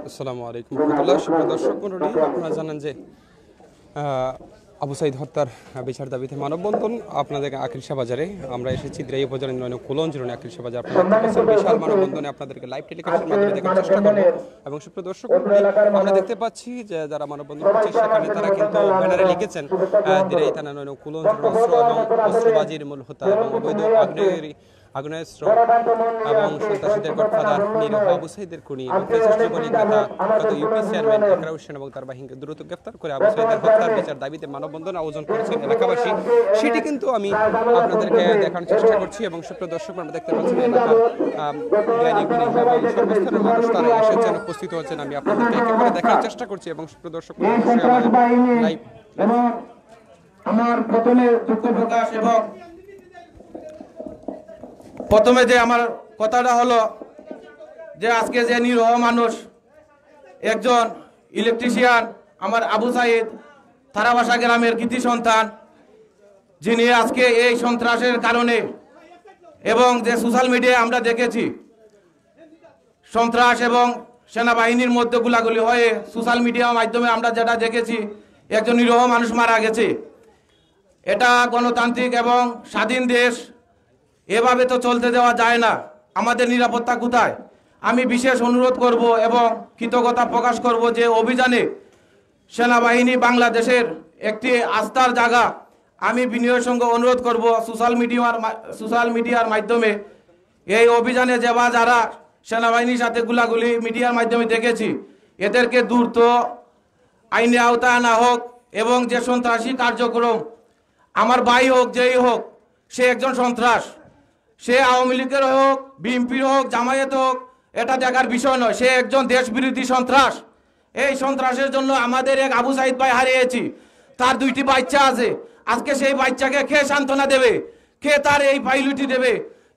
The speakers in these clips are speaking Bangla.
আসসালামু আলাইকুম রহমতুল্লাহ। সুপ্রিয় দর্শক মণ্ডলী, আপনারা জানেন যে আবু সাঈদ হত্যার বিচার দাবিতে মানববন্ধন আপনাদের আকিলশা বাজারে আমরা এসেছি। দিরাই উপজেলার নয় কোলন জিরোনে আকিলশা বাজার। আপনারা দেখতে পাচ্ছেন বিশাল মানববন্ধনে আপনাদেরকে লাইভ টেলিকাস্টের মাধ্যমে দেখার চেষ্টা করবো। এবং সুপ্রিয় দর্শক মণ্ডলী, আমরা দেখতে পাচ্ছি যে যারা মানববন্ধন করছে সেখানে তারা কিন্তু ব্যানারে লিখেছেন দিরাই থানা নয় কোলন জিরোর অস্ত্র এবং অস্ত্রবাজির মূল হত্যা এবং অবৈধ আগ্নেয়াস্ত্র এবং সন্ত্রাসীদের গডফাদার নিরীহ আবু সাঈদের খুনি এবং ফ্যাসিস্ট যুবলীগ নেতা ইউপি চেয়ারম্যান আকরাম হোসেন এবং তার বাহিনীকে দ্রুত গ্রেফতার করে আবু সাঈদের হত্যার বিচার দাবিতে মানববন্ধন আয়োজন করেছেন এলাকাবাসী। সেটি কিন্তু আমি আপনাদেরকে দেখানোর চেষ্টা করছি। এবং সুপ্রিয় দর্শক, আমরা দেখতে পাচ্ছেন এলাকার জ্ঞানী গুণী এবং সর্বস্তরের মানুষ তারা এসেছেন, উপস্থিত হচ্ছেন। আমি আপনাদেরকে একেবারে দেখার চেষ্টা করছি। এবং সুপ্রিয় দর্শক, আমার প্রথমে দুঃখ প্রকাশ এবং প্রথমে যে আমার কথাটা হলো যে আজকে যে নিরীহ মানুষ একজন ইলেকট্রিশিয়ান আমার আবু সাঈদ থারাবাসা গ্রামের কৃতি সন্তান, যিনি আজকে এই সন্ত্রাসের কারণে এবং যে সোশ্যাল মিডিয়ায় আমরা দেখেছি সন্ত্রাস এবং সেনাবাহিনীর মধ্যে গুলাগুলি হয়ে সোশ্যাল মিডিয়ার মাধ্যমে আমরা যেটা দেখেছি একজন নিরীহ মানুষ মারা গেছে। এটা গণতান্ত্রিক এবং স্বাধীন দেশ, এভাবে তো চলতে দেওয়া যায় না। আমাদের নিরাপত্তা কোথায়? আমি বিশেষ অনুরোধ করব এবং কৃতজ্ঞতা প্রকাশ করব যে অভিযানে সেনাবাহিনী বাংলাদেশের একটি আস্থার জায়গা। আমি বিনয়ের সঙ্গে অনুরোধ করব সোশ্যাল মিডিয়ার মাধ্যমে এই অভিযানে যারা সেনাবাহিনীর সাথে গুলাগুলি মিডিয়ার মাধ্যমে দেখেছি, এদেরকে দ্রুত আইনে আওতায় আনা হোক এবং যে সন্ত্রাসী কার্যক্রম, আমার ভাই হোক যেই হোক, সে একজন সন্ত্রাস, সে আওয়ামী লীগের হোক, বিএনপির হোক, জামায়াত হোক, এটা দেখার বিষয় নয়। সে একজন দেশবিরোধী সন্ত্রাস। এই সন্ত্রাসের জন্য আমাদের এক আবু সাঈদ ভাই হারিয়েছি। তার 2টি বাচ্চা আছে। আজকে সেই বাচ্চাকে কে সান্ত্বনা দেবে? কে তার এই পাইলুটি দেবে?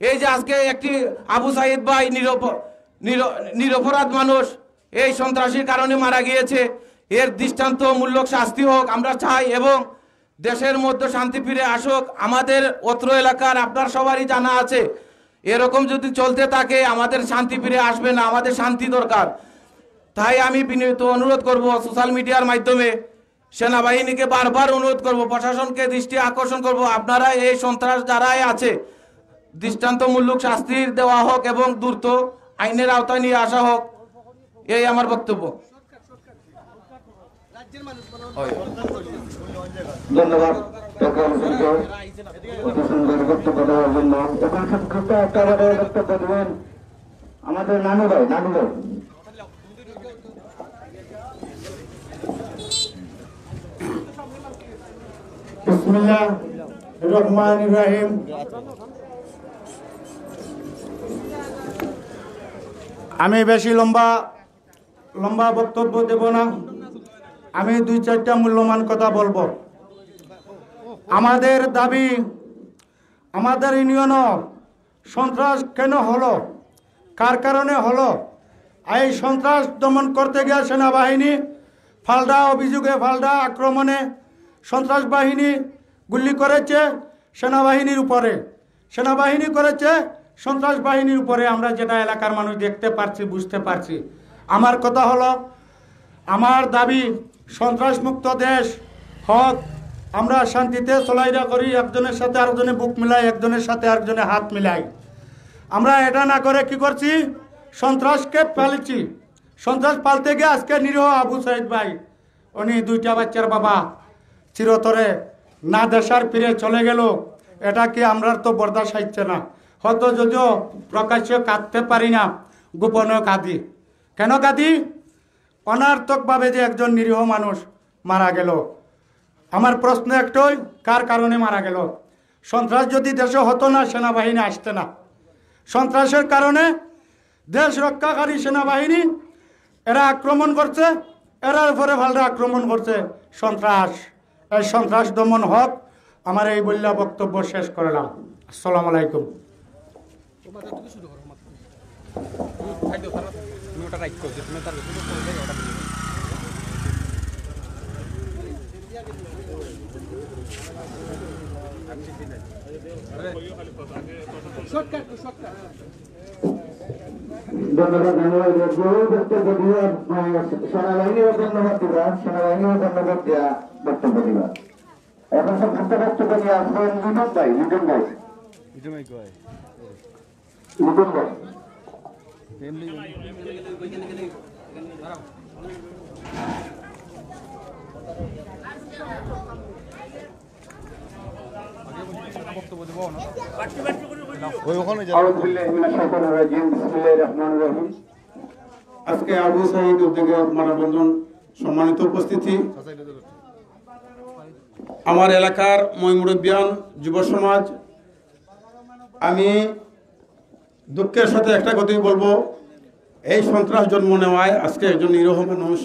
এই যে আজকে একটি আবু সাঈদ ভাই নিরপরাধ মানুষ এই সন্ত্রাসীর কারণে মারা গিয়েছে, এর দৃষ্টান্তমূলক শাস্তি হোক আমরা চাই এবং দেশের মধ্যে শান্তি ফিরে আসুক। আমাদের অত্র এলাকার আপনার সবারই জানা আছে, এরকম যদি চলতে থাকে আমাদের শান্তি ফিরে আসবে না। আমাদের শান্তি দরকার। তাই আমি বিনীত অনুরোধ করব সোশ্যাল মিডিয়ার মাধ্যমে সেনাবাহিনীকে বারবার অনুরোধ করব, প্রশাসনকে দৃষ্টি আকর্ষণ করব, আপনারা এই সন্ত্রাস যারাই আছে দৃষ্টান্তমূলক শাস্তি দেওয়া হোক এবং দ্রুত আইনের আওতায় নিয়ে আসা হোক। এই আমার বক্তব্য। ধন্যবাদ বক্তব্য দেওয়ার জন্য। এখন সংক্ষিপ্ত একেবারে বক্তব্য দেবেন আমাদের নানু ভাই। বিসমিল্লাহির রহমানির রহিম। আমি বেশি লম্বা বক্তব্য দেব না। আমি 2-4টা মূল্যবান কথা বলবো। আমাদের দাবি, আমাদের ইউনিয়নও সন্ত্রাস কেন হলো, কার কারণে হলো? এই সন্ত্রাস দমন করতে গিয়ে সেনাবাহিনী অভিযোগে ফালদা আক্রমণে সন্ত্রাস বাহিনী গুলি করেছে সেনাবাহিনীর উপরে, সেনাবাহিনী করেছে সন্ত্রাস বাহিনীর উপরে। আমরা যেটা এলাকার মানুষ দেখতে পারছি, বুঝতে পারছি। আমার কথা হলো, আমার দাবি সন্ত্রাস মুক্ত দেশ হোক, আমরা শান্তিতে চলাইরা করি, একজনের সাথে আরেকজনে বুক মিলাই, একজনের সাথে আরেকজনে হাত মিলাই। আমরা এটা না করে কি করছি? সন্ত্রাসকে পালছি। সন্ত্রাস পালতে গিয়ে আজকে নিরীহ আবু সাঈদ ভাই, উনি 2টা বাচ্চার বাবা, চিরতরে না দেশার ফিরে চলে গেল। এটা কি আমরা তো বরদাস্ত হচ্ছে না। হয়তো যদিও প্রকাশ্যে কাঁদতে পারি না, গোপনেও কাঁদি। কেন কাঁদি? অনার্থকভাবে যে একজন নিরীহ মানুষ মারা গেল। আমার প্রশ্ন একটাই, কার কারণে মারা গেল? সন্ত্রাস যদি দেশে হতো না, সেনাবাহিনী আসতে না। সন্ত্রাসের কারণে দেশ রক্ষাকারী সেনাবাহিনী এরা আক্রমণ করছে, এরার উপরে ভালরা আক্রমণ করছে। সন্ত্রাস, এই সন্ত্রাস দমন হোক। আমার এই বললা বক্তব্য শেষ করলাম। আসসালামু আলাইকুম। শর্টকাট ধন্যবাদ জানাই বক্তব্য দিয়ে সেনাবাহিনীও ধন্যবাদ দিবা, সেনাবাহিনীও ধন্যবাদ দেওয়া বক্তব্য দিবা। এখন সব বক্তব্য নিয়ে আসবেন লিটন ভাই। লিটন ভাই আজকে আবু সাইদ উদ্যোগে মানববন্ধন সম্মানিত উপস্থিতি, আমার এলাকার ময়মুরব্বিয়ান যুব সমাজ, আমি দুঃখের সাথে একটা কথাই বলবো, এই সন্ত্রাস জন্ম নেওয়ায় আজকে একজন নিরীহ মানুষ,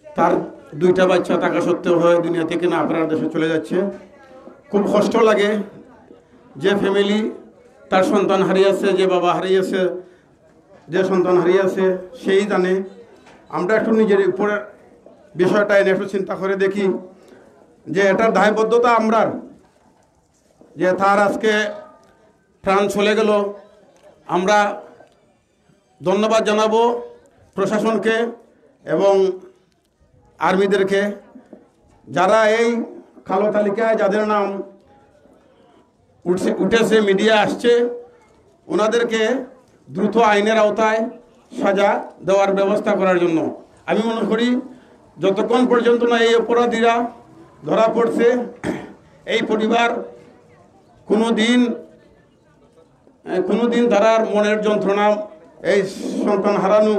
তার 2টা বাচ্চা থাকা সত্ত্বেও হয়ে দুনিয়া থেকে না আপনার দেশে চলে যাচ্ছে। খুব কষ্ট লাগে। যে ফ্যামিলি তার সন্তান হারিয়েছে, যে বাবা হারিয়েছে, যে সন্তান হারিয়েছে সেই জানে। আমরা একটু নিজের উপরে বিষয়টা এনে একটু চিন্তা করে দেখি যে এটার দায়বদ্ধতা আমরার, যে তার আজকে প্রাণ চলে গেল। আমরা ধন্যবাদ জানাবো প্রশাসনকে এবং আর্মিদেরকে, যারা এই কালো তালিকায় যাদের নাম উঠেছে, মিডিয়া আসছে, ওনাদেরকে দ্রুত আইনের আওতায় সাজা দেওয়ার ব্যবস্থা করার জন্য। আমি মনে করি যতক্ষণ পর্যন্ত না এই অপরাধীরা ধরা পড়ছে, এই পরিবার কোনো দিন তারার মনের যন্ত্রণা, এই সন্তান হারানো,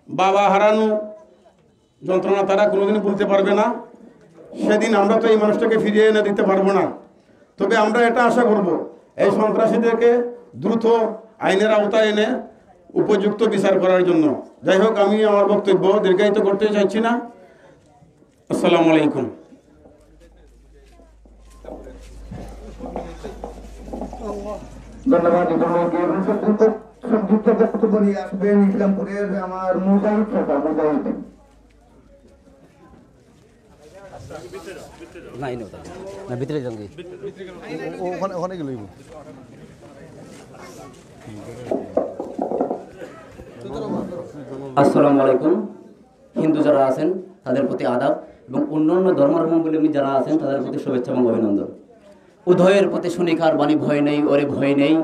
বাবা হারানো যন্ত্রণা তারা কোনোদিন বলতে পারবে না। সেদিন আমরা তো এই মানুষটাকে ফিরিয়ে এনে দিতে পারবো না। তবে আমরা এটা আশা করব, এই সন্ত্রাসীদেরকে দ্রুত আইনের আওতায় এনে উপযুক্ত বিচার করার জন্য। যাই হোক, আমি আমার বক্তব্য দীর্ঘায়িত করতে চাইছি না। আসসালামু আলাইকুম। ধন্যবাদ। সংযুক্ত বক্তব্য নিয়ে আসবেন ইসলামপুরের আমার মুজাহিদ চাচা। মুজাহিদ ভিতরে জঙ্গি ওখানে গেল। আসসালামু আলাইকুম। হিন্দু যারা আছেন তাদের প্রতি আদাব এবং অন্যান্য ধর্মাবলম্বী যারা আছেন তাদের প্রতি শুভেচ্ছা এবং অভিনন্দন। উদয়ের প্রতি শুনিকার বাণী ভয় নেই, ওরে ভয় নেই,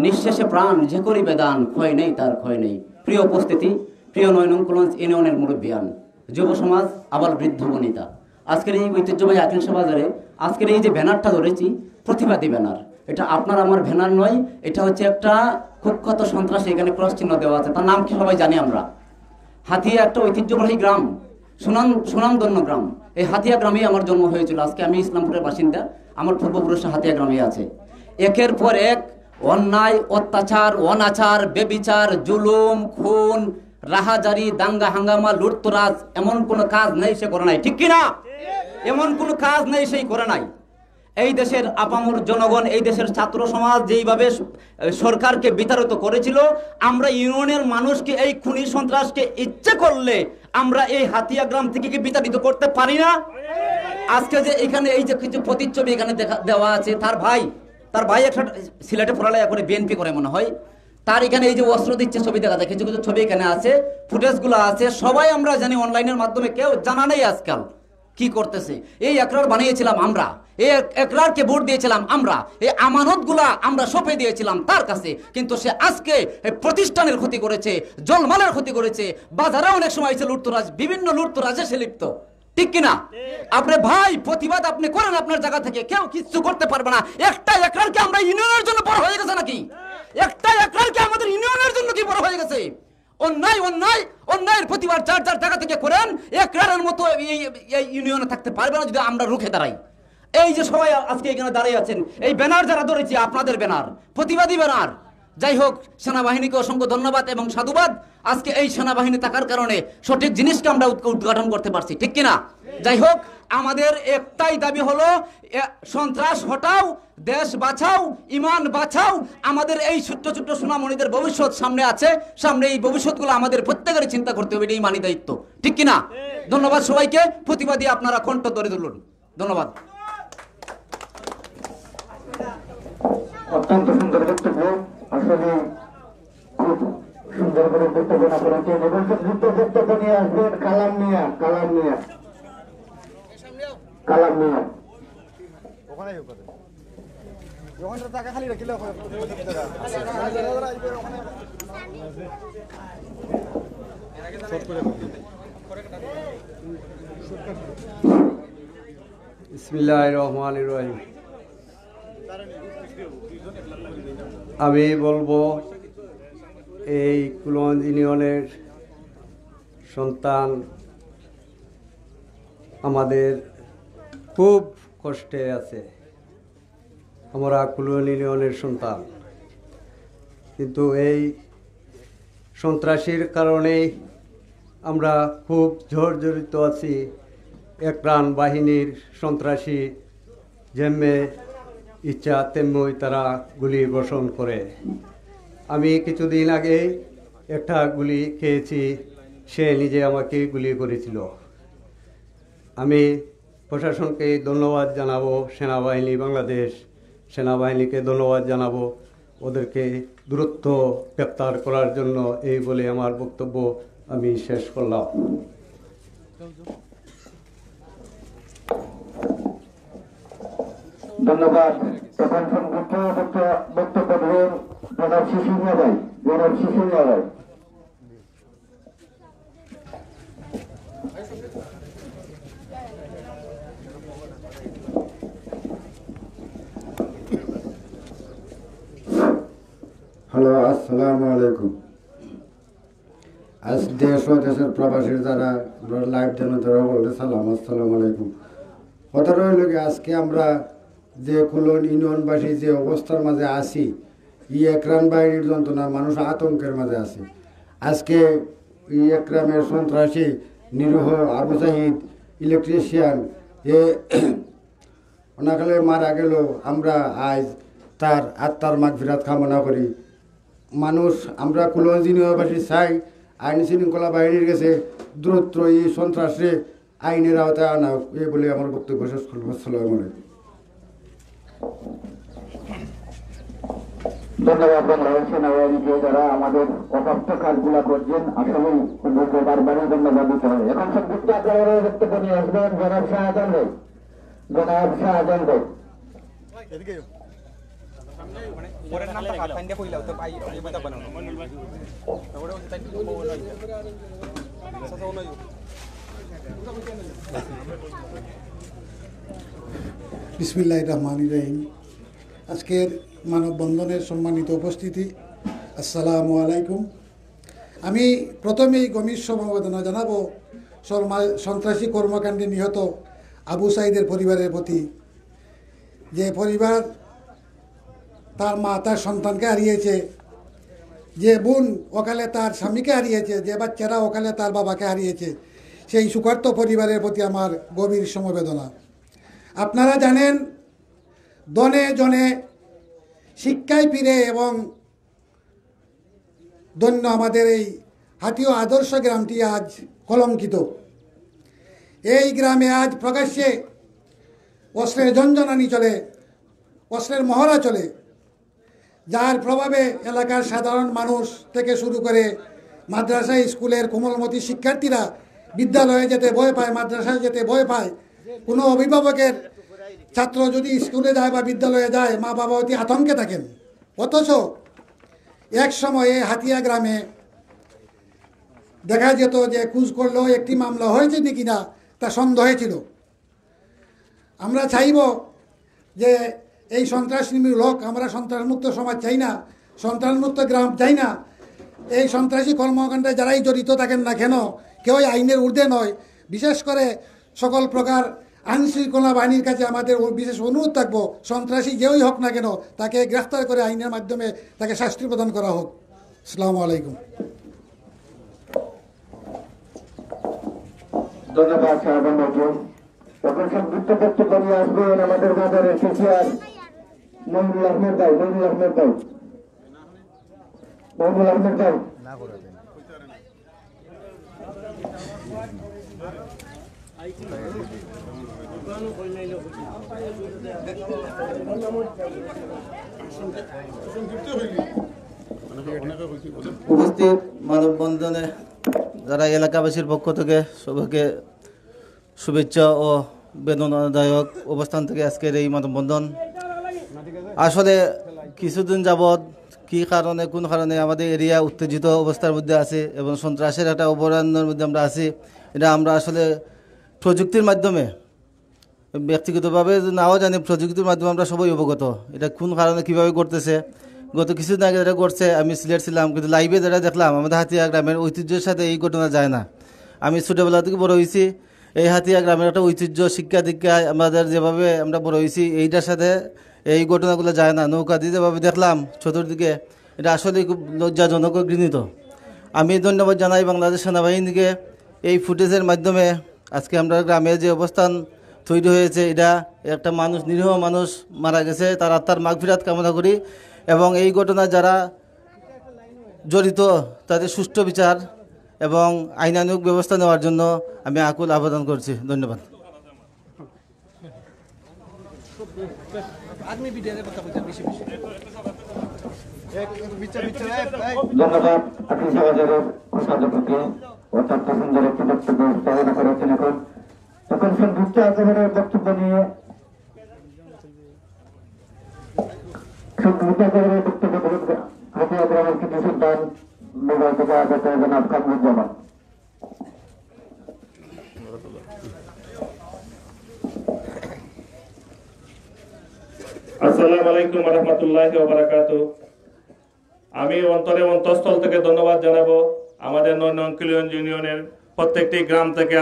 নিঃশেষে প্রাণ যে করিবে দান, ক্ষয় নেই তার ক্ষয় নেই। প্রিয় উপস্থিতি, প্রিয় 9 নং কলঞ্চ ইউনিয়নের মুরব্বিয়ান, যুব সমাজ, আবার বৃদ্ধ বনিতা, আজকের এই ঐতিহ্যবাহী আকিলশা বাজারে আজকের এই যে ব্যানারটা ধরেছি, প্রতিবাদী ব্যানার, এটা আপনার আমার ব্যানার নয়, এটা হচ্ছে একটা কুখ্যাত সন্ত্রাসী, এখানে ক্রস চিহ্ন দেওয়া আছে, তার নাম কি সবাই জানি আমরা। হাতিয়া একটা ঐতিহ্যবাহী গ্রাম, সুনামধন্য গ্রাম। এই হাতিয়া গ্রামেই আমার জন্ম হয়েছিল। আজকে আমি ইসলামপুরের বাসিন্দা, আমার পূর্বপুরুষ হাতিয়া গ্রামে আছে। একের পর এক অন্যায়, অত্যাচার, অনাচার, বেবিচার, জুলুম, খুন, রাহাজারি, দাঙ্গা হাঙ্গামা, লুটতরাজ, এমন কোনো কাজ নেই সে করে নাই, ঠিক কিনা? এমন কোনো কাজ নেই সেই করে নাই। এই দেশের আপামর জনগণ, এই দেশের ছাত্র সমাজ যেইভাবে সরকারকে বিতাড়িত করেছিল, আমরা ইউনিয়নের মানুষকে, এই খুনি সন্ত্রাসকে ইচ্ছে করলে আমরা এই হাতিয়া গ্রাম থেকে কি বিতাড়িত করতে পারি না? আজকে যে এখানে এই যে কিছু প্রতিচ্ছবি এখানে দেওয়া আছে, তার ভাই একটা সিলেটে পড়ালেখা করে, বিএনপি করে মনে হয়, তার এখানে এই যে অস্ত্র দিচ্ছে ছবি দেখা যায়, কিছু কিছু ছবি এখানে আছে, ফুটেজগুলো আছে, সবাই আমরা জানি অনলাইনের মাধ্যমে, কেউ জানা নেই আজকাল কি করতেছে। এই একরার বানিয়েছিলাম আমরা, এই একরারকে ভোট দিয়েছিলাম আমরা, এই আমানতগুলা আমরা সঁপে দিয়েছিলাম তার কাছে, কিন্তু সে আজকে প্রতিষ্ঠানের ক্ষতি করেছে, জলমালের ক্ষতি করেছে, বাজারে অনেক সময় এসে লুটতরাজ, বিভিন্ন লুটতরাজে সে লিপ্ত, ঠিক কিনা? আপনি ভাই প্রতিবাদ আপনি করেন আপনার জায়গা থেকে, কেউ কিছু করতে পারবে না। একটা একরারকে আমরা ইউনিয়নের জন্য বড় হয়ে গেছে নাকি? একটা একরারকে আমাদের ইউনিয়নের জন্য কি বড় হয়ে গেছে? অন্যায়ের প্রতিবাদ যার যার জায়গা থেকে করেন, একরারের মতো এই ইউনিয়নে থাকতে পারবে না যদি আমরা রুখে দাঁড়াই। এই যে সবাই আজকে এখানে দাঁড়িয়ে আছেন, এই ব্যানার যারা ধরেছি আপনাদের ব্যানার, প্রতিবাদী ব্যানার। যাই হোক, সেনাবাহিনীকে অসংখ্য ধন্যবাদ এবং সাধুবাদ। আজকে এই সেনাবাহিনী থাকার কারণে সঠিক জিনিসকে আমরা উদ্ঘাটন করতে পারছি, ঠিক কিনা? যাই হোক, আমাদের একটাই দাবি হলো, সন্ত্রাস হটাও, দেশ বাঁচাও, ইমান বাঁচাও। আমাদের এই ছোট্ট ছোট্ট সোনামণিদের ভবিষ্যৎ সামনে আছে, সামনে এই ভবিষ্যৎগুলো আমাদের প্রত্যেকের চিন্তা করতে হবে, এটাই মানি দায়িত্ব, ঠিক কিনা? ধন্যবাদ সবাইকে। প্রতিবাদী আপনারা কণ্ঠ ধরে তুলুন। ধন্যবাদ। অত্যন্ত সুন্দর বক্তব্য। আসলে খুব সুন্দর করে উপস্থাপনা করেছেন এবং সংক্ষিপ্ত বক্তব্য নিয়ে আসবেন কালাম মিয়া। বিসমিল্লাহির রহমানির রহিম। আমি বলবো এই কুলগঞ্জ ইউনিয়নের সন্তান আমাদের খুব কষ্টে আছে। আমরা কুলগঞ্জ ইউনিয়নের সন্তান, কিন্তু এই সন্ত্রাসীর কারণেই আমরা খুব জর্জরিত আছি। একরান বাহিনীর সন্ত্রাসী যেমনি ইচ্ছা তেমনি তারা গুলি বর্ষণ করে। আমি কিছুদিন আগে একটা গুলি খেয়েছি, সে নিজে আমাকে গুলি করেছিল। আমি প্রশাসনকে ধন্যবাদ জানাবো, সেনাবাহিনী, বাংলাদেশ সেনাবাহিনীকে ধন্যবাদ জানাবো, ওদেরকে দ্রুত গ্রেপ্তার করার জন্য। এই বলে আমার বক্তব্য আমি শেষ করলাম। ধন্যবাদ। এখন সংক্ষিপ্ত বক্তব্য দেবেন জনাব শিশুমিয়া ভাই। হ্যালো, আসসালামু আলাইকুম। আজ দেশ ও দেশের প্রবাসীর যারা লাইভ দেন তারা বলতে সালাম, আসসালামু আলাইকুম। কথা রইল কি, আজকে আমরা যে কুলগঞ্জ ইউনিয়নবাসী যে অবস্থার মাঝে আছি, একরান বাহিনীর যন্ত্রণা, মানুষ আতঙ্কের মাঝে আছে। আজকে একরামের সন্ত্রাসী নিরীহ আবু সাহিদ ইলেকট্রিশিয়ান ওনাকালে মারা গেল। আমরা আজ তার আত্মার মাগফিরাত কামনা করি। মানুষ আমরা কুলগঞ্জ ইউনিয়নবাসী চাই আইন শৃঙ্খলা বাহিনীর কাছে দ্রুত এই সন্ত্রাসে আইনের আওতায় আনা হোক, এই বলে আমার বক্তব্য শেষ করব। আসসালামু আলাইকুম। ধন্যবাদ বাংলাদেশ সেনাবাহিনীকে যারা আমাদের অপ্রাপ্ত কাজগুলা করছেন। আসলে বারবারই ধন্যবাদ দিতে হবে। এখন সংক্ষিপ্ত আকারে বক্তব্য নিয়ে আসবেন জনাব শাহজাহান ভাই। বিসমিল্লাহির রহমানির রহিম। আজকের মানববন্ধনের সম্মানিত উপস্থিতি, আসসালামু আলাইকুম। আমি প্রথমেই গভীর সমবেদনা জানাবো সন্ত্রাসী কর্মকাণ্ডে নিহত আবু সাইদের পরিবারের প্রতি। যে পরিবার তার মা তার সন্তানকে হারিয়েছে, যে বোন অকালে তার স্বামীকে হারিয়েছে, যে বাচ্চারা অকালে তার বাবাকে হারিয়েছে, সেই সুখার্ত পরিবারের প্রতি আমার গভীর সমবেদনা। আপনারা জানেন, দনে জনে শিক্ষায় ফিরে এবং ধন্য আমাদের এই হাতীয় আদর্শ গ্রামটি আজ কলঙ্কিত। এই গ্রামে আজ প্রকাশ্যে অস্ত্রের ঝনঝনানি চলে, অস্ত্রের মহড়া চলে, যার প্রভাবে এলাকার সাধারণ মানুষ থেকে শুরু করে মাদ্রাসা স্কুলের কোমলমতি শিক্ষার্থীরা বিদ্যালয়ে যেতে ভয় পায়, মাদ্রাসায় যেতে ভয় পায়। কোনো অভিভাবকের ছাত্র যদি স্কুলে যায় বা বিদ্যালয়ে যায়, মা বাবা অতি আতঙ্কে থাকেন। অথচ এক সময়ে হাতিয়া গ্রামে দেখা যেত যে খোঁজ করলেও একটি মামলা হয়েছে নাকি না তা সন্দেহ ছিল। আমরা চাইব যে এই সন্ত্রাসমূলক, আমরা সন্ত্রাসমুক্ত সমাজ চাই না, সন্ত্রাসমুক্ত গ্রাম চাই না। এই সন্ত্রাসী কর্মকাণ্ডে যারাই জড়িত থাকেন না কেন, কেউই আইনের ঊর্ধ্বে নয়। বিশেষ করে সকল প্রকার আইনশৃঙ্খলা বাহিনীর কাছে আমাদের বিশেষ অনুরোধ থাকবো, সন্ত্রাসী যেই হোক না কেন তাকে গ্রেফতার করে আইনের মাধ্যমে তাকে শাস্তি প্রদান করা হোক। আসসালামু আলাইকুম। ধন্যবাদ শাহজাহান ভাইকে। এখন সংক্ষিপ্ত বক্তব্য নিয়ে আসবেন আমাদের বাজারের শিক্ষার মহিনুল আহমেদ ভাই। উপস্থিত মানববন্ধনে যারা এলাকাবাসীর পক্ষ থেকে সবাইকে শুভেচ্ছা ও বেদনাদায়ক অবস্থান থেকে আজকের এই মানববন্ধন। আসলে কিছুদিন যাবৎ কী কারণে কোন কারণে আমাদের এরিয়া উত্তেজিত অবস্থার মধ্যে আছে এবং সন্ত্রাসের একটা অভয়ারণ্যের মধ্যে আমরা আছি। এটা আমরা আসলে প্রযুক্তির মাধ্যমে, ব্যক্তিগতভাবে নাও জানি, প্রযুক্তির মাধ্যমে আমরা সবাই অবগত এটা কোন কারণে কীভাবে করতেছে। গত কিছুদিন আগে যেটা করছে, আমি সিলেট ছিলাম, কিন্তু লাইভে যেটা দেখলাম আমাদের হাতিয়া গ্রামের ঐতিহ্যের সাথে এই ঘটনা যায় না। আমি ছোটোবেলা থেকে বড় হয়েছি, এই হাতিয়া গ্রামের একটা ঐতিহ্য, শিক্ষা দীক্ষা আমাদের যেভাবে আমরা বড় হয়েছি, এইটার সাথে এই ঘটনাগুলো যায় না। নৌকা দিয়ে যেভাবে দেখলাম চতুর্দিকে, এটা আসলে খুব লজ্জাজনক ও ঘৃণিত। আমি ধন্যবাদ জানাই বাংলাদেশ সেনাবাহিনীকে। এই ফুটেজের মাধ্যমে আজকে আমরা গ্রামের যে অবস্থান তৈরি হয়েছে, এটা একটা মানুষ, নিরীহ মানুষ মারা গেছে, তার আত্মার মাগফিরাত কামনা করি এবং এই ঘটনা যারা জড়িত তাদের সুষ্ঠু বিচার এবং আইনানুগ ব্যবস্থা নেওয়ার জন্য আমি আকুল আবেদন করছি। ধন্যবাদ। ধন্যবাদ আকিল সমাজের কোষাধ্যক্ষকে অত্যন্ত সুন্দর একটি বক্তব্য প্রদান করেছেন। এখন সংযুক্ত আজহারের বক্তব্য নিয়ে হাতিয়া গ্রামের কৃতি সন্তান মোবাইল থেকে আগত জনাব কামরুজ্জামান। আসসালামু আলাইকুম ওয়া রাহমাতুল্লাহি ওয়া বারাকাতুহু। আমি অন্তঃস্থল থেকে ধন্যবাদ জানাবো আমাদের ৯ নং কিলোন ইউনিয়নের প্রত্যেকটি গ্রাম থেকে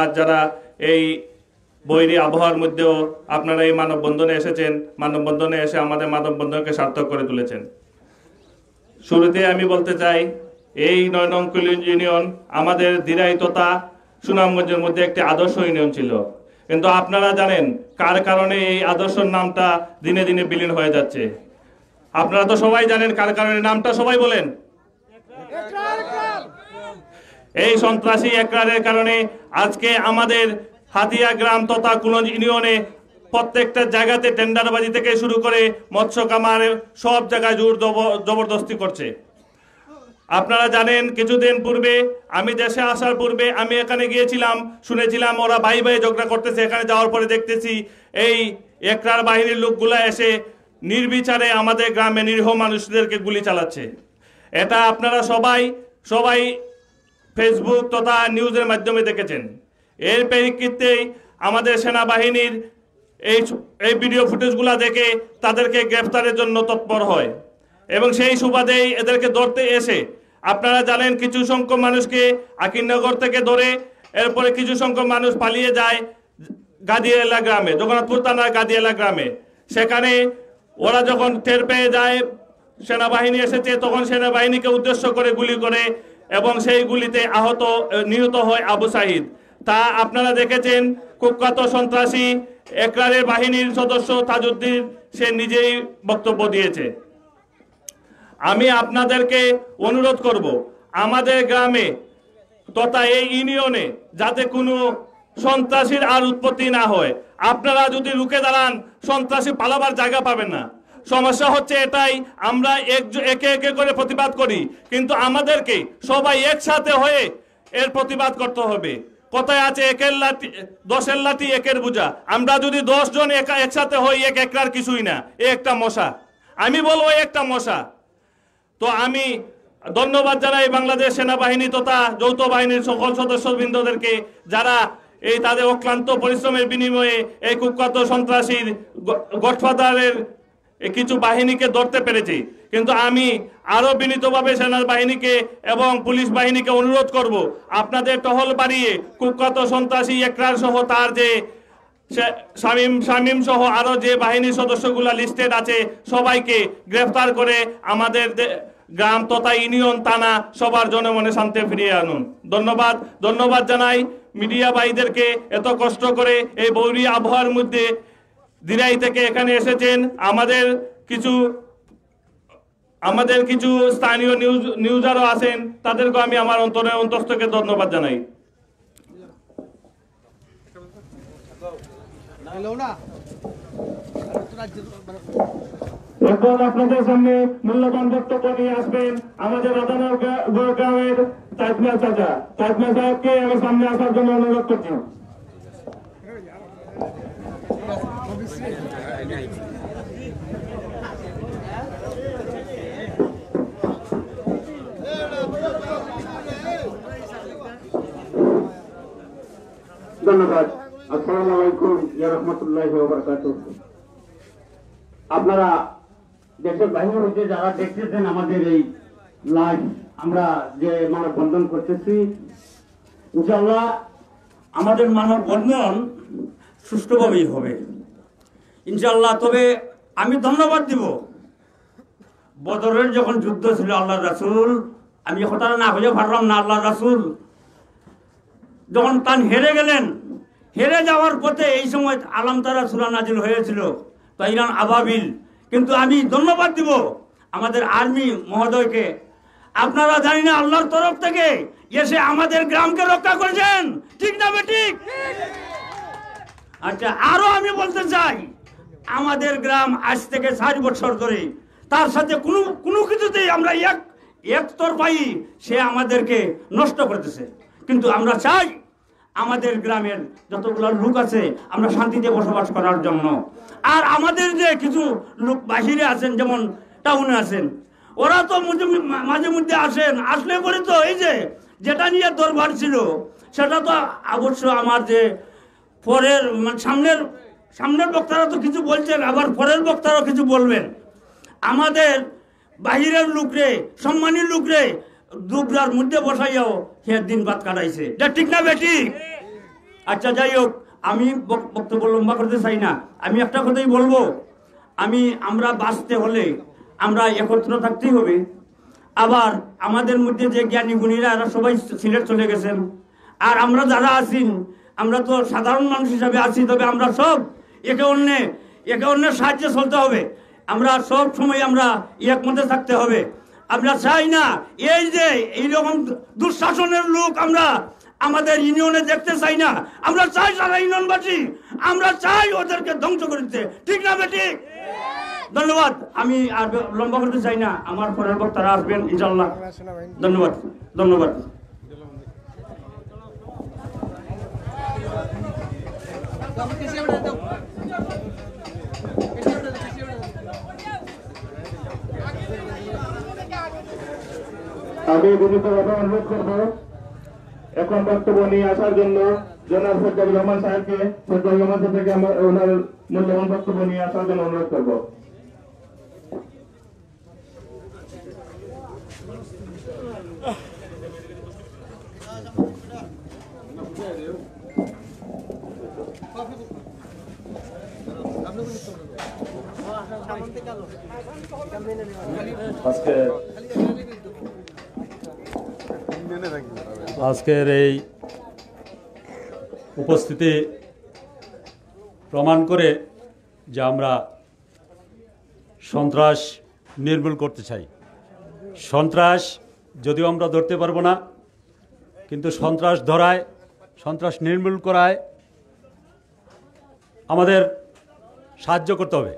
আজ যারা এই বৈরী আবহাওয়ার মধ্যেও আপনারা এই মানববন্ধনে এসেছেন, মানববন্ধনে এসে আমাদের মানববন্ধনকে সার্থক করে তুলেছেন। শুরুতে আমি বলতে চাই, এই ৯ নং কিলোন ইউনিয়ন আমাদের দিরাই তথা সুনামগঞ্জের মধ্যে একটি আদর্শ ইউনিয়ন ছিল, কিন্তু আপনারা জানেন কার কারণে এই আদর্শের নামটা দিনে দিনে বিলীন হয়ে যাচ্ছে। আপনারা তো সবাই জানেন কার কারণে, নামটা সবাই বলেন। এই সন্ত্রাসী একরারের কারণে আজকে আমাদের হাতিয়া গ্রাম তথা কুলঞ্জ ইউনিয়নে প্রত্যেকটা জায়গাতে টেন্ডারবাজি থেকে শুরু করে মৎস্য কামার সব জায়গায় জোর জবরদস্তি করছে। আপনারা জানেন কিছুদিন পূর্বে, আমি দেশে আসার পূর্বে আমি এখানে গিয়েছিলাম, শুনেছিলাম ওরা ভাই ভাই ঝগড়া করতেছে। এখানে যাওয়ার পরে দেখতেছি এই একরার বাহিনীর লোকগুলা এসে নির্বিচারে আমাদের গ্রামে নিরীহ মানুষদেরকে গুলি চালাচ্ছে। এটা আপনারা সবাই ফেসবুক তথা নিউজের মাধ্যমে দেখেছেন। এর পরিপ্রেক্ষিতেই আমাদের সেনাবাহিনীর এই ভিডিও ফুটেজগুলা দেখে তাদেরকে গ্রেফতারের জন্য তৎপর হয় এবং সেই সুবাদেই এদেরকে ধরতে এসে আপনারা জানেন কিছু সংখ্যক মানুষকে আকিনগর থেকে ধরে এরপরে কিছু সংখ্যক মানুষ পালিয়ে যায় গাদিয়ালা গ্রামে, জগন্নাথপুর থানার গাদিয়ালা গ্রামে। সেখানে ওরা যখন টের পেয়ে যায় সেনাবাহিনী এসেছে, তখন সেনাবাহিনীকে উদ্দেশ্য করে গুলি করে এবং সেই গুলিতে নিহত হয় আবু সাহিদ। তা আপনারা দেখেছেন। কুখ্যাত সন্ত্রাসী একরারের বাহিনীর সদস্য তাজউদ্দিন সে নিজেই বক্তব্য দিয়েছে। আমি আপনাদেরকে অনুরোধ করব, আমাদের গ্রামে তথা এই ইউনিয়নে যাতে কোনো সন্ত্রাসীর আর উৎপত্তি না হয়। আপনারা যদি রুখে দাঁড়ান, সন্ত্রাসী পালাবার জায়গা পাবেন না। সমস্যা হচ্ছে এটাই, আমরা একে একে করে প্রতিবাদ করি, কিন্তু আমাদেরকে সবাই একসাথে হয়ে এর প্রতিবাদ করতে হবে। কথায় আছে, একের লাঠি 10-এর লাঠি একের বোঝা। আমরা যদি 10 জন একসাথে হই, একরার কিছুই না, একটা মশা। আমি বলবো একটা মশা। তো আমি ধন্যবাদ জানাই বাংলাদেশ সেনাবাহিনী তথা যৌথ বাহিনীর সকল সদস্যবৃন্দদেরকে, যারা এই তাদের অক্লান্ত পরিশ্রমের বিনিময়ে এই কুখ্যাত সন্ত্রাসীর গডফাদারের কিছু বাহিনীকে ধরতে পেরেছি। কিন্তু আমি আরো বিনীতভাবে সেনাবাহিনীকে এবং পুলিশ বাহিনীকে অনুরোধ করব, আপনাদের টহল বাড়িয়ে কুখ্যাত সন্ত্রাসী একরার সহ তার যে শামীম সহ আরো যে বাহিনীর সদস্যগুলা লিস্টেড আছে সবাইকে গ্রেফতার করে আমাদের গ্রাম তথা ইউনিয়ন থানা সবার জনমনে শান্তি ফিরিয়ে আনুন। ধন্যবাদ জানাই মিডিয়া ভাইদেরকে, এত কষ্ট করে এই বৈরী আবহাওয়ার মধ্যে দিরাই থেকে এখানে এসেছেন। আমাদের কিছু স্থানীয় নিউজারও আছেন, তাদেরকে আমি আমার অন্তঃস্থকে ধন্যবাদ জানাই। এখন আপনাদের সামনে মূল্যবান বক্তব্য নিয়ে আসবেন আমাদের রাধানগর গ্রামের তাজমা চাচা। তাজমা সাহেবকে আমি সামনে আসার জন্য অনুরোধ করছি। ধন্যবাদ। আসসালামু আলাইকুম ইয়া রাহমাতুল্লাহি ওয়া বারাকাতুহু। আপনারা দেশের বাইরে হইতে যারা দেখতেছেন আমাদের এই লাইভ, আমরা যে মানববন্ধন করতেছি, ইনশাআল্লাহ আমাদের মানববন্ধন সুষ্ঠুভাবেই হবে ইনশাআল্লাহ। তবে আমি ধন্যবাদ দিব, বদরের যখন যুদ্ধ ছিল আল্লাহ রাসূল, আমি কথাটা না হয়ে পারলাম না, আল্লাহ রাসূল যখন তান হেরে গেলেন, হেরে যাওয়ার পথে এই সময় আলাম তারা সূরা নাজিল হয়েছিল, তাইরান আবাবিল। কিন্তু আমি ধন্যবাদ দিব আমাদের আর্মি মহোদয়কে, আপনারা জানি না আল্লাহর তরফ থেকে এসে আমাদের গ্রামকে রক্ষা করেছেন, ঠিক না ঠিক? আচ্ছা, আরো আমি বলতে চাই, আমাদের গ্রাম আজ থেকে 4 বছর ধরে তার সাথে কোনো কিছুতেই আমরা একতরফাই সে আমাদেরকে নষ্ট করতেছে। কিন্তু আমরা চাই আমাদের গ্রামের যতগুলো লোক আছে আমরা শান্তিতে বসবাস করার জন্য। আর আমাদের যে কিছু লোক বাহিরে আছেন, যেমন টাউনে আছেন, ওরা তো মাঝে মধ্যে আসেন, আসলে পরে তো এই যে যেটা নিয়ে দরবার ছিল সেটা তো অবশ্য আমার যে পরের সামনের বক্তারা তো কিছু বলছেন, আবার পরের বক্তারাও কিছু বলবেন। আমাদের বাহিরের লোকরে, সম্মানী লোকরে দুবরার মধ্যে বসাইয়াও সে দিন বাদ কাটাইছে, ঠিক না বেটি? আচ্ছা, যাই হোক, আমি বক্তব্য লম্বা করতে চাই না, আমি একটা কথাই বলবো, আমরা বাঁচতে হলে আমরা একত্র থাকতেই হবে। আবার আমাদের মধ্যে যে জ্ঞানী গুণীরা এরা সবাই সিলেট চলে গেছেন, আর আমরা যারা আছি আমরা তো সাধারণ মানুষ হিসাবে আছি, তবে আমরা সব একে অন্যের সাহায্যে চলতে হবে। আমরা সব সময় আমরা একমতে থাকতে হবে। আমরা চাই না এই যে এইরকম দুঃশাসনের লোক আমরা আমাদের ইউনিয়নে দেখতে চাই না। আমরা চাই সারা ইউনিয়নবাসী, আমরা চাই ওদেরকে ধ্বংস করতে, ঠিক না বেটি? ধন্যবাদ। আমি আর লম্বা করতে চাই না, আমার পরের বক্তারা আসবেন ইনশাআল্লাহ। ধন্যবাদ, ধন্যবাদ। আমি বিনীতভাবে অনুরোধ করবো এখন বক্তব্য নিয়ে আসার জন্য জনাব সৈয়দুর রহমান সাহেবকে, সৈয়দুর রহমান সাহেবকে আমার ওনার মূল্যবান বক্তব্য নিয়ে আসার জন্য অনুরোধ করবো। আজকের এই উপস্থিতি প্রমাণ করে যে আমরা সন্ত্রাস নির্মূল করতে চাই। সন্ত্রাস যদিও আমরা ধরতে পারবো না, কিন্তু সন্ত্রাস নির্মূল করায় আমাদের সাহায্য করতে হবে।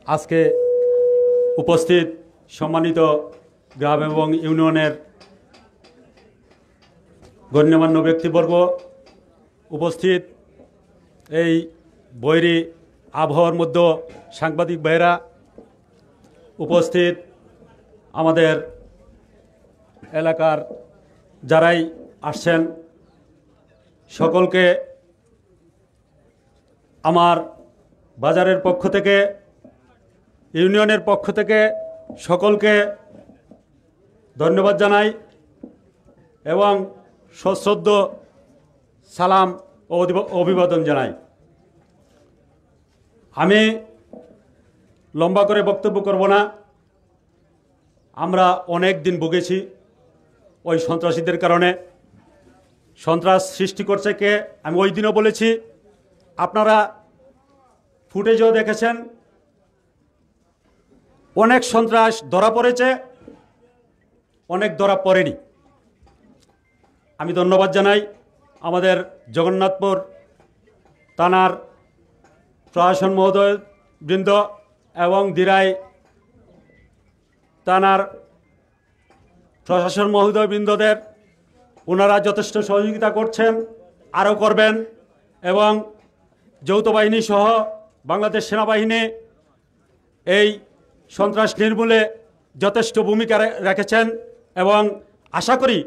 আজকে উপস্থিত সম্মানিত গ্রাম এবং ইউনিয়নের গণ্যমান্য ব্যক্তিবর্গ, উপস্থিত এই বৈরী আবহাওয়ার মধ্যে সাংবাদিক ভাইরা, উপস্থিত আমাদের এলাকার যারাই আসছেন, সকলকে আমার বাজারের পক্ষ থেকে, ইউনিয়নের পক্ষ থেকে সকলকে ধন্যবাদ জানাই এবং সশ্রদ্ধ সালাম ও অভিবাদন জানাই। আমি লম্বা করে বক্তব্য করব না। আমরা অনেক দিন ভুগেছি ওই সন্ত্রাসীদের কারণে। সন্ত্রাস সৃষ্টি করছে কে, আমি ওই দিনও বলেছি, আপনারা ফুটেজও দেখেছেন। অনেক সন্ত্রাস ধরা পড়েছে, অনেক ধরা পড়েনি। আমি ধন্যবাদ জানাই আমাদের জগন্নাথপুর থানার প্রশাসন মহোদয় বৃন্দ এবং দিরাই থানার প্রশাসন মহোদয়বৃন্দদের ওনারা যথেষ্ট সহযোগিতা করছেন, আরও করবেন, এবং যৌথ বাহিনী সহ বাংলাদেশ সেনাবাহিনী এই সন্ত্রাস নির্মূলে যথেষ্ট ভূমিকা রেখেছেন এবং আশা করি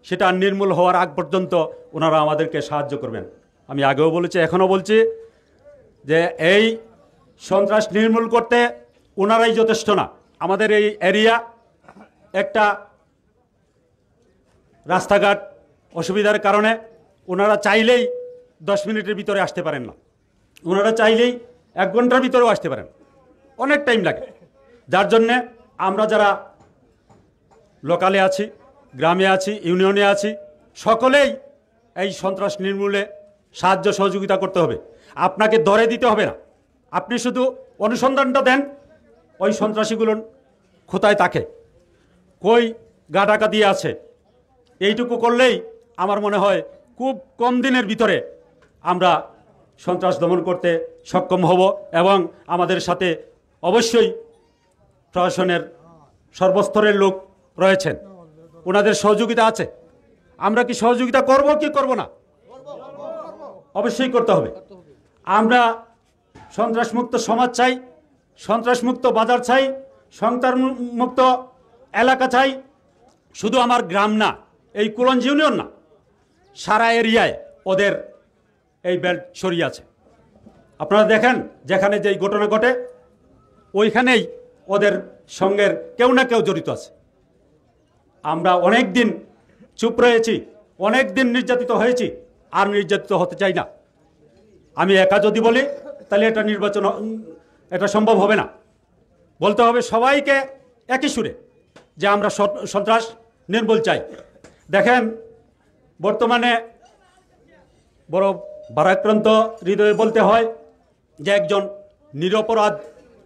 সেটা নির্মূল হওয়ার আগ পর্যন্ত ওনারা আমাদেরকে সাহায্য করবেন। আমি আগেও বলেছি, এখনও বলছি যে এই সন্ত্রাস নির্মূল করতে ওনারাই যথেষ্ট না। আমাদের এই এরিয়া একটা রাস্তাঘাট অসুবিধার কারণে ওনারা চাইলেই 10 মিনিটের ভিতরে আসতে পারেন না, ওনারা চাইলেই 1 ঘন্টার ভিতরেও আসতে পারেন, অনেক টাইম লাগে। যার জন্যে আমরা যারা লোকালে আছি, গ্রামে আছি, ইউনিয়নে আছি, সকলেই এই সন্ত্রাস নির্মূলে সাহায্য সহযোগিতা করতে হবে। আপনাকে ধরে দিতে হবে না, আপনি শুধু অনুসন্ধানটা দেন ওই সন্ত্রাসীগুলো কোথায় থাকে, কই গা ঢাকা দিয়ে আছে। এইটুকু করলেই আমার মনে হয় খুব কম দিনের ভিতরে আমরা সন্ত্রাস দমন করতে সক্ষম হব এবং আমাদের সাথে অবশ্যই প্রশাসনের সর্বস্তরের লোক রয়েছেন, ওনাদের সহযোগিতা আছে। আমরা কি সহযোগিতা করব কি করব না? অবশ্যই করতে হবে। আমরা সন্ত্রাসমুক্ত সমাজ চাই, সন্ত্রাসমুক্ত বাজার চাই, সন্ত্রাসমুক্ত এলাকা চাই। শুধু আমার গ্রাম না, এই কুলঞ্জ ইউনিয়ন না, সারা এরিয়ায় ওদের এই বেল্ট ছড়িয়ে আছে। আপনারা দেখেন যেখানে যেই ঘটনা ঘটে ওইখানেই ওদের সঙ্গের কেউ না কেউ জড়িত আছে। আমরা অনেক দিন চুপ রয়েছি, অনেক দিন নির্যাতিত হয়েছি, আর নির্যাতিত হতে চাই না। আমি একা যদি বলি তাহলে এটা নির্বাচন এটা সম্ভব হবে না। বলতে হবে সবাইকে একই সুরে যে আমরা সন্ত্রাস নির্মূল চাই। দেখেন বর্তমানে বড় ভারাক্রান্ত হৃদয়ে বলতে হয় যে একজন নিরপরাধ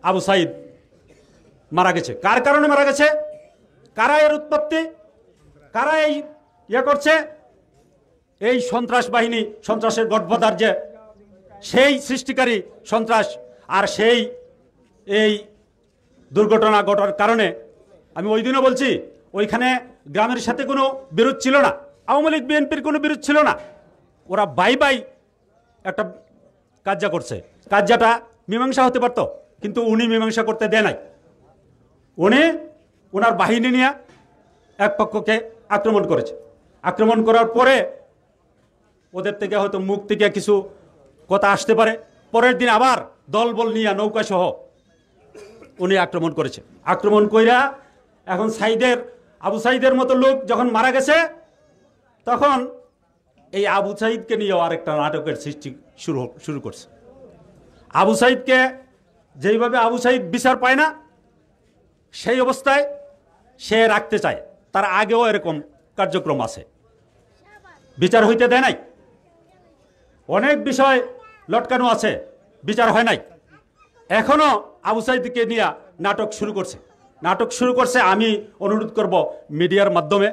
আবু সাইদ মারা গেছে। কার কারণে মারা গেছে? কারা এর উৎপত্তি, কারা এই করছে? এই সন্ত্রাস বাহিনী, সন্ত্রাসের গডফাদার যে সেই সৃষ্টিকারী সন্ত্রাস, আর সেই এই দুর্ঘটনা ঘটার কারণে আমি ওই দিনও বলছি ওইখানে গ্রামের সাথে কোনো বিরোধ ছিল না, আওয়ামী লীগ বিএনপির কোনো বিরোধ ছিল না। ওরা বাই বাই একটা কার্যা করছে, কার্যাটা মীমাংসা হতে পারত, কিন্তু উনি মীমাংসা করতে দেয় নাই। উনি ওনার বাহিনী নিয়ে এক পক্ষকে আক্রমণ করেছে। আক্রমণ করার পরে ওদের থেকে হয়তো মুখ থেকে কিছু কথা আসতে পারে, পরের দিন আবার দলবল নিয়ে নৌকা সহ উনি আক্রমণ করেছে। আক্রমণ কইরা এখন আবু সাইদের মতো লোক যখন মারা গেছে, তখন এই আবু সাইদকে নিয়েও আরেকটা নাটকের সৃষ্টি শুরু করছে। আবু সাইদকে যেইভাবে আবু সাইদ বিচার পায় না, সেই অবস্থায় সে রাখতে চায়। তার আগেও এরকম কার্যক্রম আছে, বিচার হইতে দেয় নাই। অনেক বিষয় লটকানো আছে, বিচার হয় নাই। এখনো আবু সাইদকে নিয়ে নাটক শুরু করছে। আমি অনুরোধ করব মিডিয়ার মাধ্যমে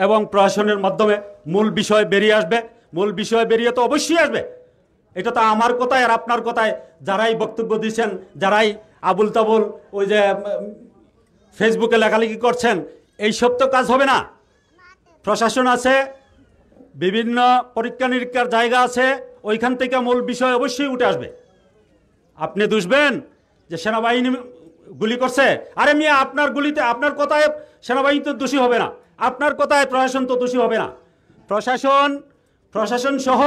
এবং প্রশাসনের মাধ্যমে মূল বিষয় বেরিয়ে আসবে। মূল বিষয় বেরিয়ে তো অবশ্যই আসবে। এটা তো আমার কথায় আর আপনার কথায় যারাই বক্তব্য দিচ্ছেন, যারাই আবুল তাবুল ওই যে ফেসবুকে লেখালেখি করছেন, এইসব তো কাজ হবে না। প্রশাসন আছে, বিভিন্ন পরীক্ষা নিরীক্ষার জায়গা আছে, ওইখান থেকে মূল বিষয় অবশ্যই উঠে আসবে। আপনি দুষবেন যে সেনাবাহিনী গুলি করছে, আরে মিয়া আপনার গুলিতে, আপনার কথায় সেনাবাহিনী তো দোষী হবে না, আপনার কথায় প্রশাসন তো দোষী হবে না। প্রশাসন সহ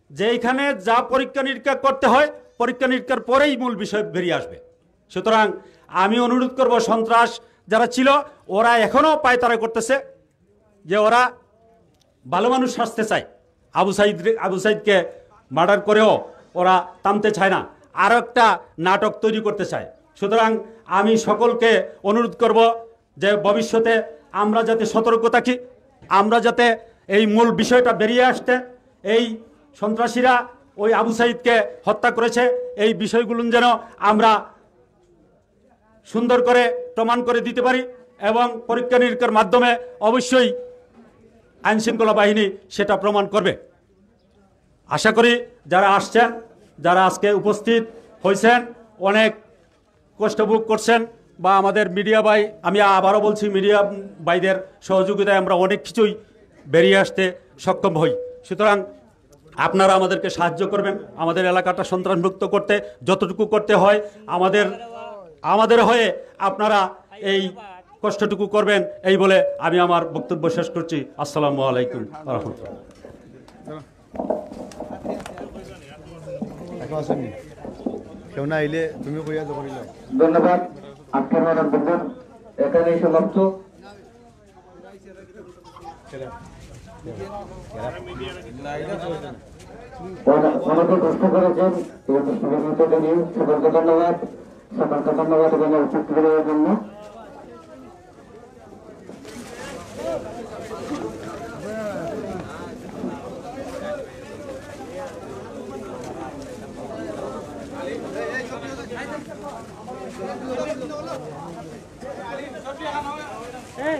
যেইখানে যা পরীক্ষা নিরীক্ষা করতে হয়, পরীক্ষা নিরীক্ষার পরেই মূল বিষয় বেরিয়ে আসবে। সুতরাং আমি অনুরোধ করব, সন্ত্রাস যারা ছিল ওরা এখনও পায়তারা করতেছে যে ওরা ভালো মানুষ শাস্তে চায়। আবু সাইদকে মার্ডার করেও ওরা থামতে চায় না, আরও একটা নাটক তৈরি করতে চায়। সুতরাং আমি সকলকে অনুরোধ করব যে ভবিষ্যতে আমরা যাতে সতর্ক থাকি, আমরা যাতে এই মূল বিষয়টা বেরিয়ে আসতে, এই সন্ত্রাসীরা ওই আবু সাইদকে হত্যা করেছে এই বিষয়গুলো যেন আমরা সুন্দর করে প্রমাণ করে দিতে পারি এবং পরীক্ষা নিরীক্ষার মাধ্যমে অবশ্যই আইনশৃঙ্খলা বাহিনী সেটা প্রমাণ করবে। আশা করি যারা আসছেন, যারা আজকে উপস্থিত হয়েছেন, অনেক কষ্ট ভোগ করছেন বা আমাদের মিডিয়া ভাই, আমি আবারও বলছি, মিডিয়া ভাইদের সহযোগিতায় আমরা অনেক কিছুই বেরিয়ে আসতে সক্ষম হই। সুতরাং আপনারা আমাদেরকে সাহায্য করবেন, আমাদের এলাকাটা সন্ত্রাসমুক্ত করতে যতটুকু করতে হয় আমাদের হয়ে আপনারা এই কষ্টটুকু করবেন, এই বলে আমি আমার বক্তব্য শেষ করছি। আসসালামু আলাইকুম ওয়া রাহমাতুল্লাহ। কেউ না আইলে তুমি কইয়া যখন ধন্যবাদ। আজকের মানববন্ধন এখানেই সমাপ্ত। অনেকে কষ্ট করেছেন সকলকে ধন্যবাদ, সকলকে ধন্যবাদ এখানে উপস্থিত হওয়ার জন্য। Hey,